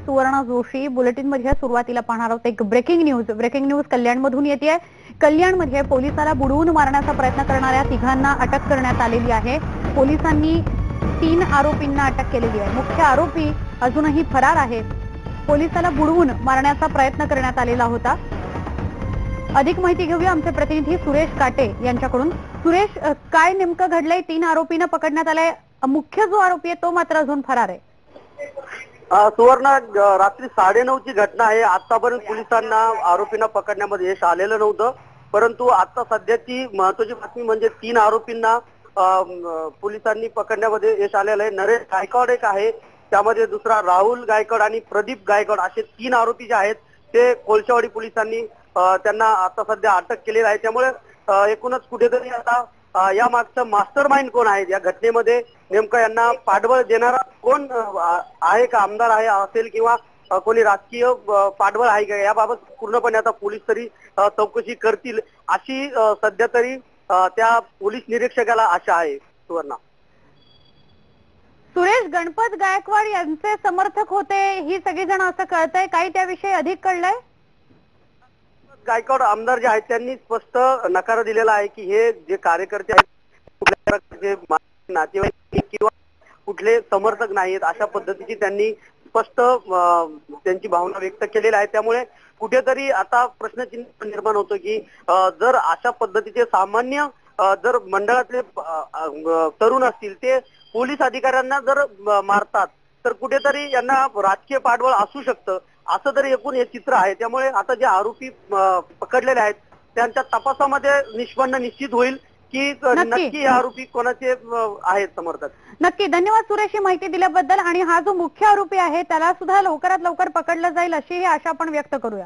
Suvarna Joshi. Bulletin मध्ये सुरुवातीला पाहणार आहोत एक ब्रेकिंग न्यूज कल्याण मधून येते. कल्याणमध्ये पोलिसाला बुडवून मारण्याचा प्रयत्न करणाऱ्या तिघांना अटक करण्यात आलेली आहे. पोलिसांनी 3 आरोपींना अटक केलेली आहे. मुख्य आरोपी अजूनही फरार आहे. पोलिसाला बुडवून मारण्याचा प्रयत्न करण्यात आलेला होता. अधिक माहिती घेऊया आमचे प्रतिनिधी सुरेश काटे यांच्याकडून. सुरेश, काय नेमकं घडलंय? 3 आरोपींना पकडण्यात आलंय. मुख्य जो आरोपी आहे तो मात्र अजून फरार आहे. सुवर्णा, रात्री 9:30 ची घटना आहे. आतापर्यंत पोलिसांना आरोपींना पकडण्यामध्ये यश आलेलं नव्हतं, परंतु आता सध्याची महत्वाची बातमी म्हणजे 3 आरोपींना पोलिसांनी पकडण्यामध्ये यश आलेलं आहे. नरेश गायकवाड एक आहे, त्यामध्ये दुसरा राहुल गायकवाड आणि प्रदीप गायकवाड असे 3 आरोपी जे आहेत ते कोळशावाडी पोलिसांनी त्यांना आता सध्या अटक केलेली आहे. त्यामुळे एकूणच कुठेतरी आता या मागचं मास्टर माइंड कोण आहे या घटनेमध्ये, नेमकं यांना पाठबळ देणारा कोण आहे का, आमदार आहे असेल किंवा कोणी राजकीय पाठबळ आहे का, याबाबत पूर्णपणे आता पोलीस तरी चौकशी करतील अशी सध्या तरी त्या पोलीस निरीक्षकाला आशा आहे. सुवर्णा, सुरेश, गणपत गायकवाड यांचे समर्थक होते ही सगळीजण असं कळतंय, काही त्याविषयी अधिक कळलंय? गायकवाड आमदार जे आहेत त्यांनी स्पष्ट नकार दिलेला आहे की हे जे कार्यकर्ते आहेत कुठल्या प्रकारचे नातेवाईक किंवा कुठले समर्थक नाहीत, अशा पद्धतीची त्यांनी स्पष्ट त्यांची भावना व्यक्त केलेली आहे. त्यामुळे कुठेतरी आता प्रश्नचिन्ह निर्माण होतं की जर अशा पद्धतीचे सामान्य जर मंडळातले तरुण असतील ते पोलीस अधिकाऱ्यांना जर मारतात तर कुठेतरी यांना राजकीय पाठबळ असू शकतं, असं तरी एकूण हे चित्र आहे. त्यामुळे आता जे आरोपी पकडलेले आहेत त्यांच्या तपासामध्ये निष्पन्न निश्चित होईल की नक्की हे आरोपी कोणाचे आहेत समर्थक. नक्की, धन्यवाद सुरेश ही माहिती दिल्याबद्दल. आणि हा जो मुख्य आरोपी आहे त्याला सुद्धा लवकरात लवकर पकडलं जाईल अशी आशा आपण व्यक्त करूया.